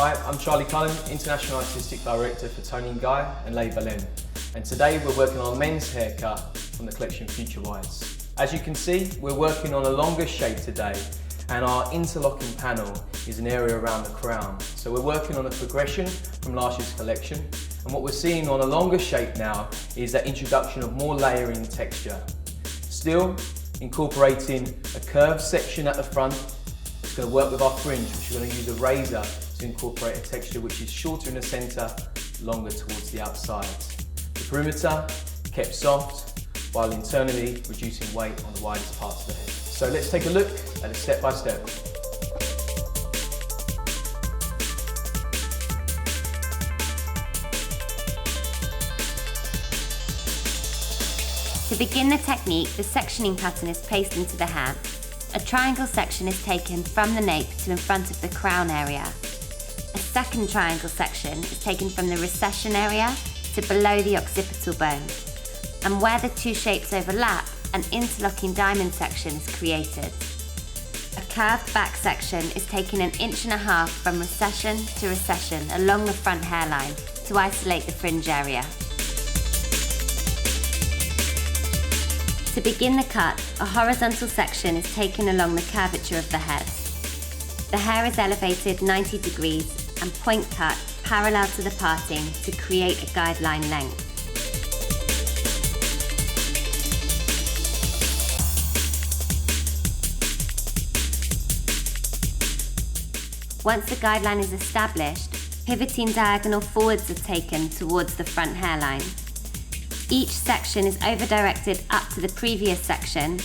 Hi, I'm Charlie Cullen, International Artistic Director for Tony & Guy and Les Baleines, and today we're working on a men's haircut from the collection Futurewise. As you can see, we're working on a longer shape today, and our interlocking panel is an area around the crown. So we're working on a progression from last year's collection, and what we're seeing on a longer shape now is that introduction of more layering texture. Still incorporating a curved section at the front. It's going to work with our fringe, which we're going to use a razor to incorporate a texture which is shorter in the centre, longer towards the outside. The perimeter kept soft, while internally reducing weight on the widest parts of the head. So let's take a look at it step by step. To begin the technique, the sectioning pattern is placed into the hair. A triangle section is taken from the nape to in front of the crown area. A second triangle section is taken from the recession area to below the occipital bone. And where the two shapes overlap, an interlocking diamond section is created. A curved back section is taken 1.5 inches from recession to recession along the front hairline to isolate the fringe area. To begin the cut, a horizontal section is taken along the curvature of the head. The hair is elevated 90 degrees and point cut parallel to the parting to create a guideline length. Once the guideline is established, pivoting diagonal forwards are taken towards the front hairline. Each section is over-directed up to the previous section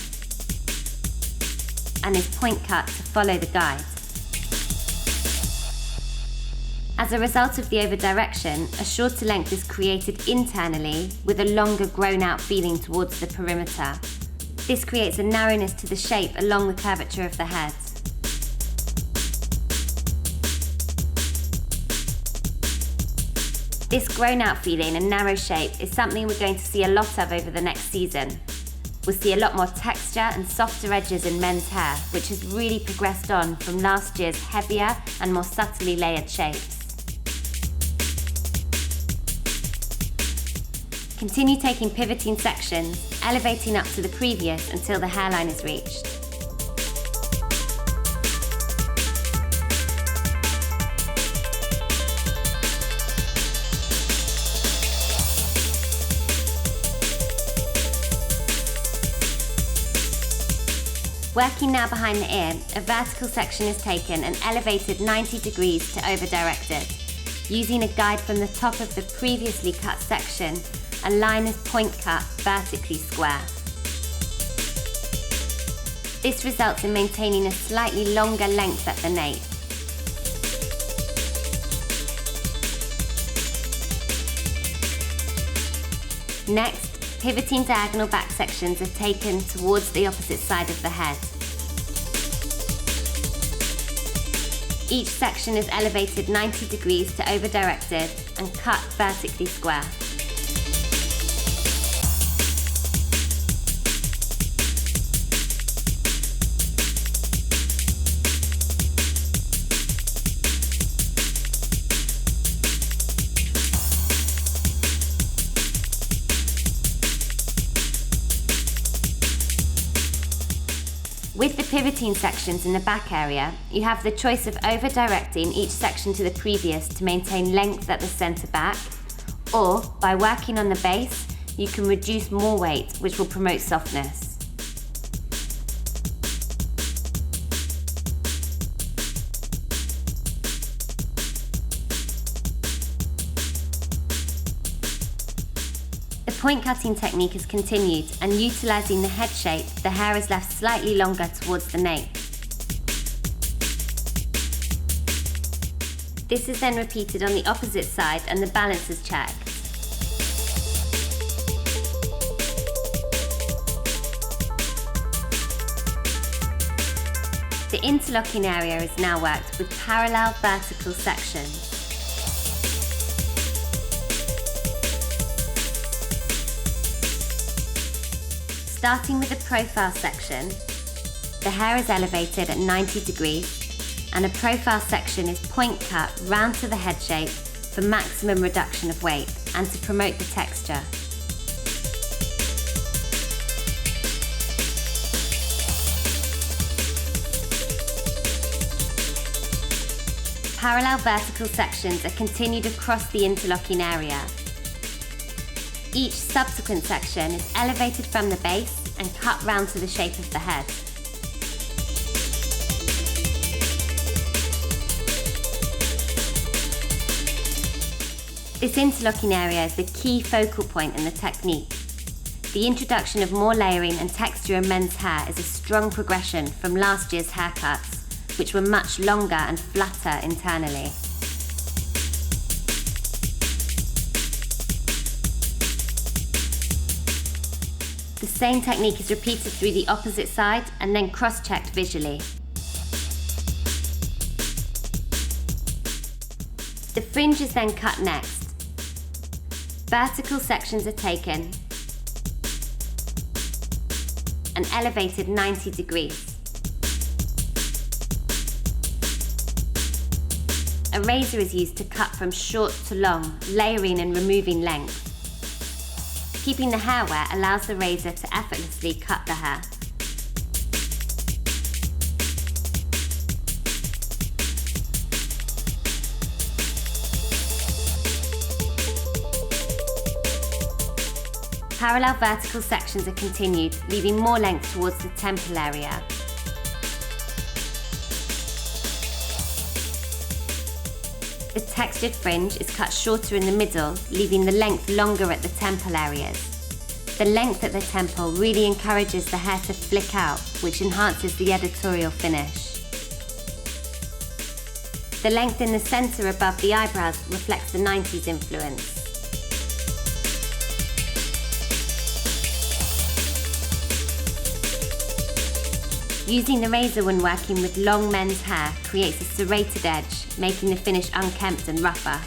and is point cut to follow the guide. As a result of the over-direction, a shorter length is created internally with a longer grown-out feeling towards the perimeter. This creates a narrowness to the shape along the curvature of the head. This grown-out feeling and narrow shape is something we're going to see a lot of over the next season. We'll see a lot more texture and softer edges in men's hair, which has really progressed on from last year's heavier and more subtly layered shapes. Continue taking pivoting sections, elevating up to the previous until the hairline is reached. Working now behind the ear, a vertical section is taken and elevated 90 degrees to over-directed. Using a guide from the top of the previously cut section, a line is point cut vertically square. This results in maintaining a slightly longer length at the nape. Next, pivoting diagonal back sections are taken towards the opposite side of the head. Each section is elevated 90 degrees to over-directed and cut vertically square. With the pivoting sections in the back area, you have the choice of over-directing each section to the previous to maintain length at the centre back, or by working on the base, you can reduce more weight, which will promote softness. The point cutting technique is continued, and utilising the head shape, the hair is left slightly longer towards the nape. This is then repeated on the opposite side and the balance is checked. The interlocking area is now worked with parallel vertical sections. Starting with the profile section, the hair is elevated at 90 degrees and a profile section is point cut round to the head shape for maximum reduction of weight and to promote the texture. Parallel vertical sections are continued across the interlocking area. Each subsequent section is elevated from the base and cut round to the shape of the head. This interlocking area is the key focal point in the technique. The introduction of more layering and texture in men's hair is a strong progression from last year's haircuts, which were much longer and flatter internally. The same technique is repeated through the opposite side and then cross-checked visually. The fringe is then cut next. Vertical sections are taken and elevated 90 degrees. A razor is used to cut from short to long, layering and removing length. Keeping the hair wet allows the razor to effortlessly cut the hair. Parallel vertical sections are continued, leaving more length towards the temple area. The textured fringe is cut shorter in the middle, leaving the length longer at the temple areas. The length at the temple really encourages the hair to flick out, which enhances the editorial finish. The length in the centre above the eyebrows reflects the 90s influence. Using the razor when working with long men's hair creates a serrated edge, making the finish unkempt and rougher.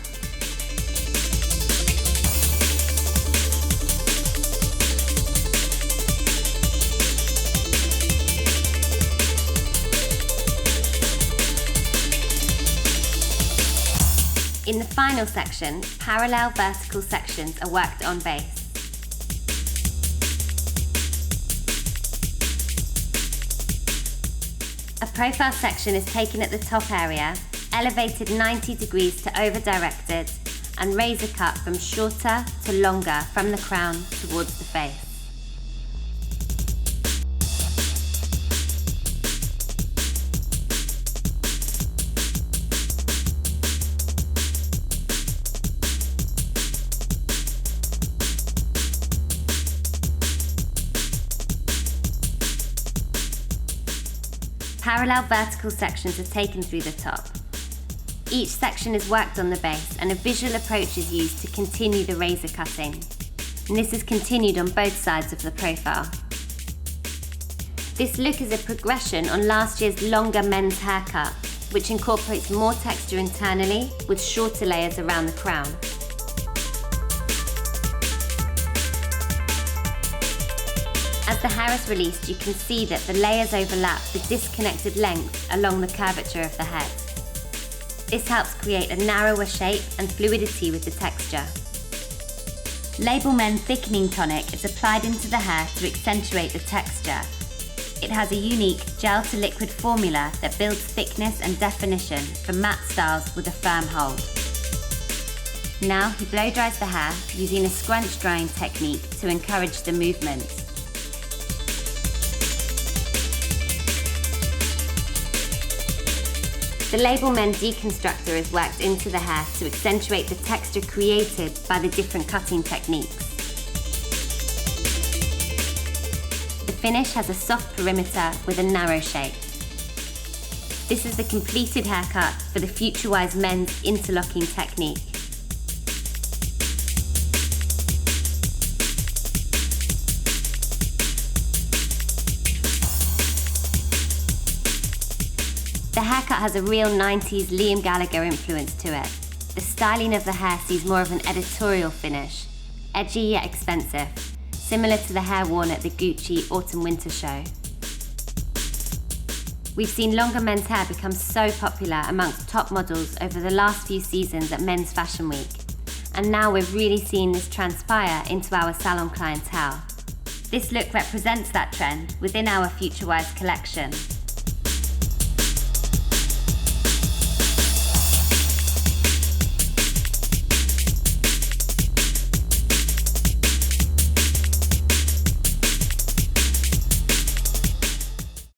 In the final section, parallel vertical sections are worked on base. A profile section is taken at the top area, elevated 90 degrees to over-directed, and razor cut from shorter to longer from the crown towards the face. Parallel vertical sections are taken through the top. Each section is worked on the base and a visual approach is used to continue the razor cutting. And this is continued on both sides of the profile. This look is a progression on last year's longer men's haircut, which incorporates more texture internally with shorter layers around the crown. As the hair is released, you can see that the layers overlap the disconnected length along the curvature of the head. This helps create a narrower shape and fluidity with the texture. Label Men Thickening Tonic is applied into the hair to accentuate the texture. It has a unique gel-to-liquid formula that builds thickness and definition for matte styles with a firm hold. Now he blow dries the hair using a scrunch drying technique to encourage the movement. The Label Men Deconstructor is worked into the hair to accentuate the texture created by the different cutting techniques. The finish has a soft perimeter with a narrow shape. This is the completed haircut for the Futurewise men's interlocking technique. The haircut has a real 90s Liam Gallagher influence to it. The styling of the hair sees more of an editorial finish, edgy yet expensive, similar to the hair worn at the Gucci Autumn Winter show. We've seen longer men's hair become so popular amongst top models over the last few seasons at Men's Fashion Week, and now we're really seeing this transpire into our salon clientele. This look represents that trend within our Futurewise collection.